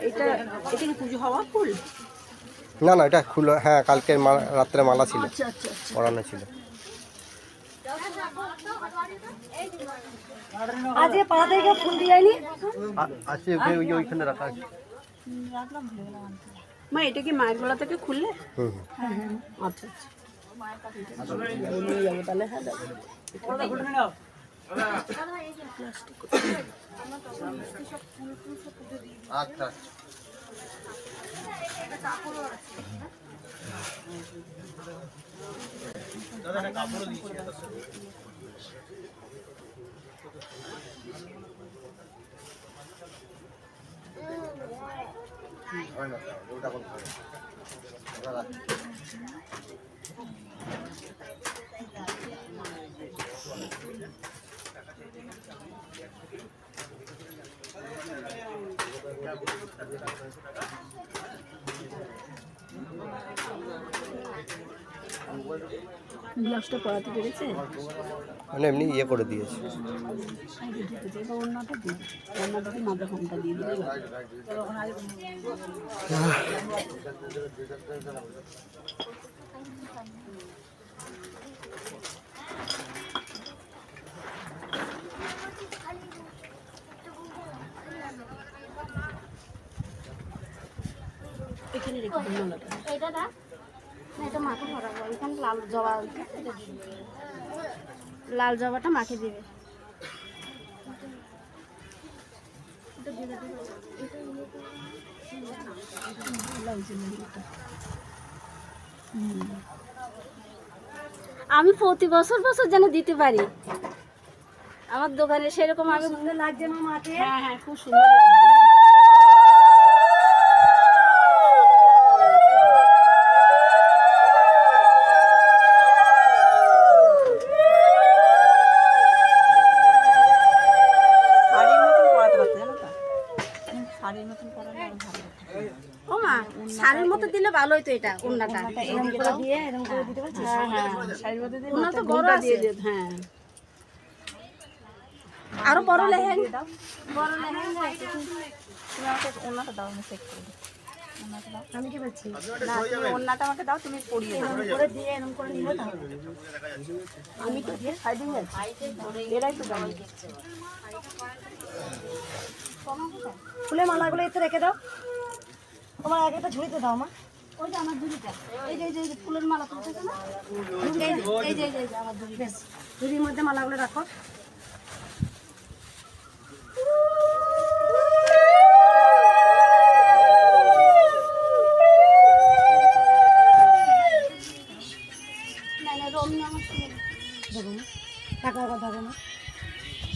এটা কি পুজো হওয়া ফুল? না না, এটা খুলে, হ্যাঁ কালকে রাত্রে মালা ছিল, আচ্ছা আচ্ছা আচ্ছা, পরানো ছিল। আজকে পাড়া থেকে ফুল দিয়ে যায়নি? আছে ওইখানে রাখা আছে। মা এটা কি মায়ের গলা থেকে খুললে? হুম। আচ্ছা আচ্ছা, নিয়ে যাবো তাহলে। হ্যাঁ আচ্ছা। ব্লাউজটা পরাতে পেরেছে? মানে এমনি ইয়ে করে দিয়েছে। অন্যটা দিয়ে, অন্যটাকে মাথা ফোনটা দিয়ে দিলে এখানে রেখে দিন মালাটা। এটা না, এটা মাকে ভরাবো। এখানে লাল জবা, লাল জবাটা মাকে দেবে। আমি প্রতি বছর বছর যেন দিতে পারি আমার দোকানে, সেরকম আমি। সুন্দর লাগছে মা মাকে। হ্যাঁ হ্যাঁ, খুব সুন্দর লাগছে। ও মা, শাড়ির মতো দিলে ভালো হইতো। এটা ওন্নাটা এরকম করে দিয়ে এরকম করে দিতে পারছিস? হ্যাঁ হ্যাঁ, শাড়ির মধ্যে দিয়ে ওন্না তো বড় আছে। হ্যাঁ, আরো বড় লেহেঙ্গা দাও, বড় লেহেঙ্গা আছে। তুমি আমাকে ওন্নাটা দাও, আমি চেক করে দিই। ওন্নাটা দাও। আমি কি বলছি? না, তুমি ওন্নাটা আমাকে দাও, তুমি পরিয়ে দাও। এরকম করে দিয়ে এরকম করে দিলে তো আমি তো দিয়ে সাইডিং আছে, এরাই তো জানি। ফুলের মালাগুলো এতে রেখে দাও। তোমার আগে একটা ঝুড়িতে দাও মা। ওই যে আমার ঝুড়িটা, এই যে এই যে ফুলের মালা তুলতেছে না, এই যে আমার ঝুড়ি। বেশ, ঝুড়ির মধ্যে মালাগুলো রাখো। টাকা কথা হবে না।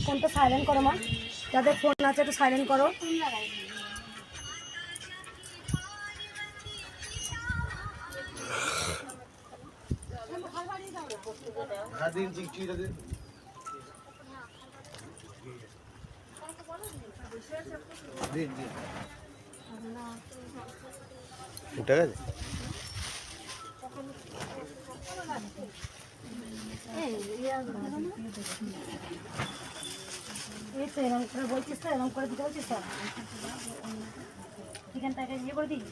ফোনটা সাইলেন্ট করো মা, যাদের ফোন আছে একটু সাইলেন্ট করো। উঠে গেছে। এই তো এরকম করে বলছিস তো, এরকম করে দিতে বলছিস তো। এখানটাকে ইয়ে করে দিই।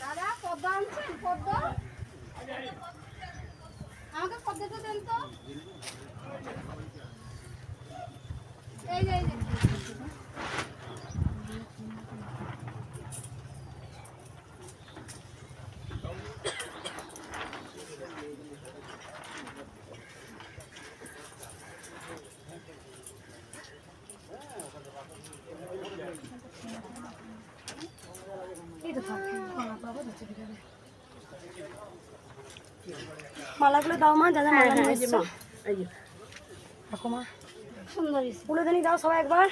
দাদা পদ্মা আনছেন? পদ্মা আমাকে পদ্মাটা দেন তো। এই যে মালাগুলো দাও মা, যারা মালা নিয়ে এসছো। এই যে রাখো মা। সুন্দর। ফুলদানি দাও সবাই একবার।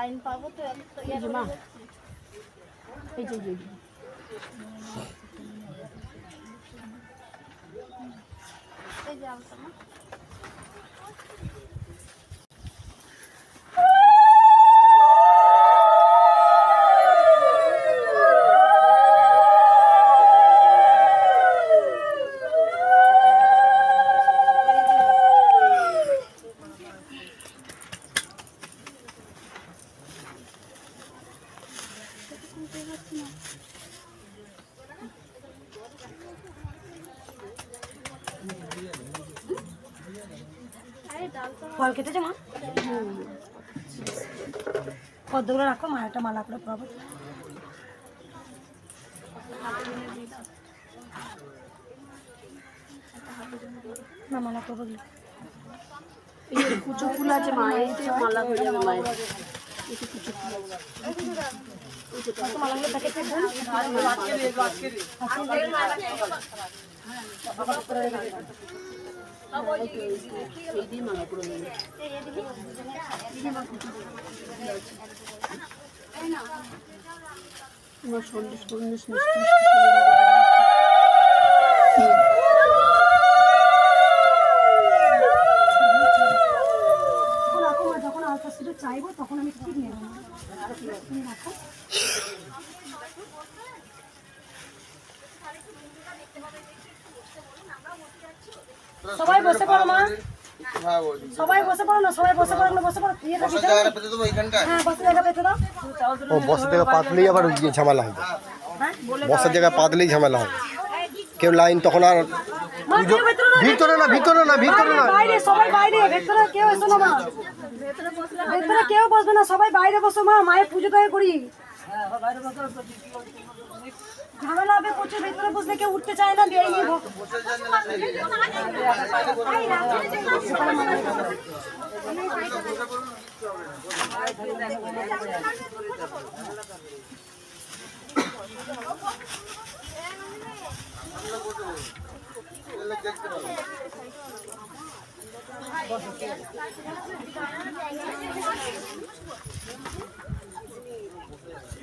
লাইন পাবো তো এই যে মা এই যে এই যে আলতা মা ফল কেটেছে মা পদ্মগুলো রাখো মা একটা মালা করে পরাবো না মালা করবো এই যে কুচো ফুল আছে মা এই যে মালা হয়ে যাবে মায়ের মালাগুলো প্যাকেটে এই দিয়ে মালা করে নেবে তোমার সন্দেশ সন্দেশ মিষ্টি যখন আলতা শুধু চাইবো তখন আমি ঠিক নেব তুমি রাখো সবাই বসে পড়ো মা সবাই বসে পড়ো না সবাই বসে পড়ো না বসে পড়ো হ্যাঁ বসে জায়গা পেতে দাও ও বসার জায়গা পাতলেই আবার ঝামেলা হবে হ্যাঁ বসার জায়গা পাতলেই ঝামেলা হবে কেউ লাইন তখন আর ভিতরে না ভিতরে না ভিতরে না বাইরে সবাই বাইরে ভেতরে কেউ এসো না মা ভেতরে কেউ বসবে না সবাই বাইরে বসো মা মায়ের পুজো তো করি ঝামেলা হবে প্রচুর ভেতরে বসলে কেউ উঠতে চায় না দিয়ে নিয়ে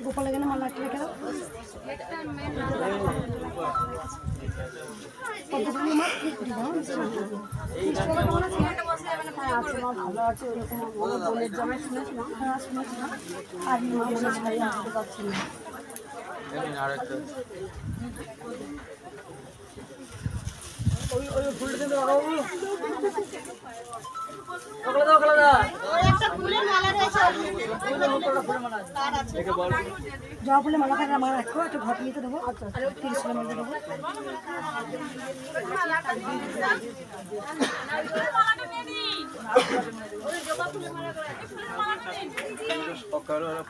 গোপাল এখানে মালা রেখে দাও ভালো আছে আর মা বলেছিল পাচ্ছি না জবা ফুলের মালা থাকে আমার রাখো একটা ঘট নিতে দেবো আর 30 ফুলের মালা দেবো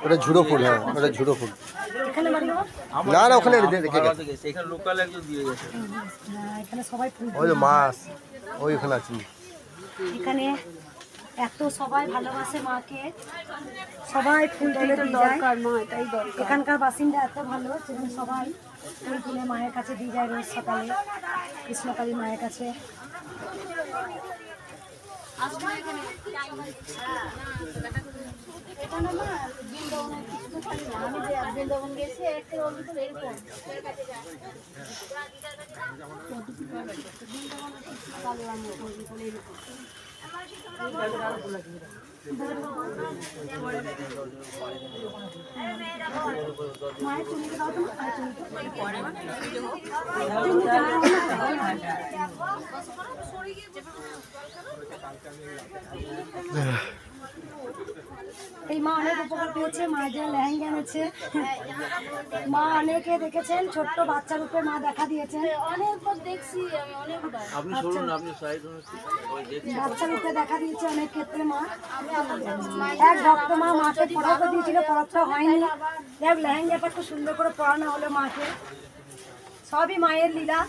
ওটা ঝুড়ো ফুল হ্যাঁ ওটা ঝুড়ো ফুল এখানে বাড়ি না না ওখানে রেখে গেছে এখানে লোকাল একজন দিয়ে গেছে এখানে সবাই ফুল ওই যে মাছ ওই ওখানে আছে এখানে এত সবাই ভালোবাসে মাকে সবাই ফুল তুলে দরকার মা এটাই দরকার এখানকার বাসিন্দা এত ভালো সেখানে সবাই ফুল তুলে মায়ের কাছে দিয়ে যায় রোজ সকালে কৃষ্ণকালী মায়ের কাছে আমি যে বৃন্দাবন গেছি একটা অল্প এরকম মায়ের চুনিকে দাও তো এই মা অনেক উপকার পেয়েছে মা যে লেহেঙ্গা এনেছে মা অনেকে দেখেছেন ছোট্ট বাচ্চা রূপে মা দেখা দিয়েছেন অনেকবার দেখছি আমি অনেকবার আপনি শুনুন আপনি সাইড বাচ্চা রূপে দেখা দিয়েছে অনেক ক্ষেত্রে মা এক ভক্ত মা মাকে পড়াতে দিয়েছিল পড়াতে হয়নি দেখ লেহেঙ্গাটা খুব সুন্দর করে পড়ানো হলো মাকে সবই মায়ের লীলা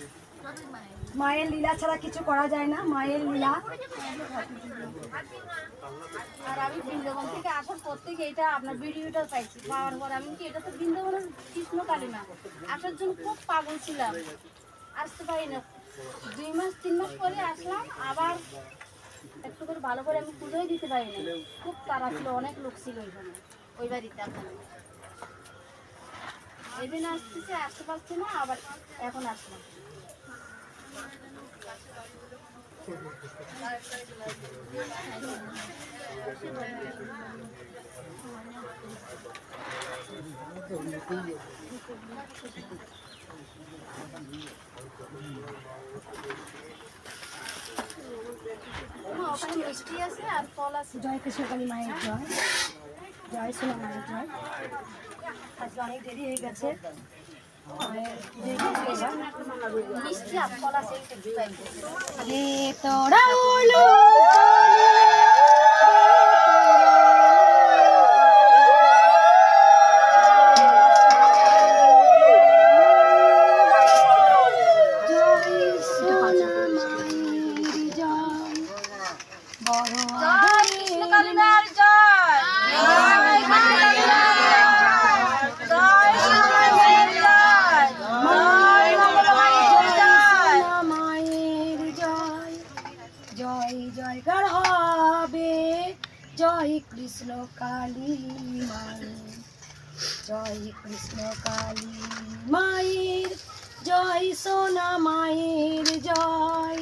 মায়ের লীলা ছাড়া কিছু করা যায় না মায়ের লীলা আর আমি বৃন্দাবন থেকে আসার পর থেকে এটা আপনার ভিডিওটা পাইছি পাওয়ার পর আমি কি এটা তো বৃন্দাবনের কৃষ্ণ কালিমা আসার জন্য খুব পাগল ছিলাম আসতে পারি না 2 মাস 3 মাস পরে আসলাম আবার একটু করে ভালো করে আমি পুজোই দিতে পারি না খুব তাড়া ছিল অনেক লোক ছিল এখানে ওই বাড়িতে আপনার এদিন আসতেছে, আসতে পারছে না, আবার এখন আসলাম। ওখানে মিষ্টি আছে আর ফল আছে। জয় কৃষ্ণকালী মায়ের জয়, জয় সোনা মায়ের জয়। আজকে অনেক দেরি হয়ে গেছে, মিষ্টি আর ফল আছে, এইটা দিতে রে তোরা উলু জয়কার হবে, জয় কৃষ্ণ কালী মায়ের, জয় কৃষ্ণ কালী মায়ের জয়, সোনা মায়ের জয়।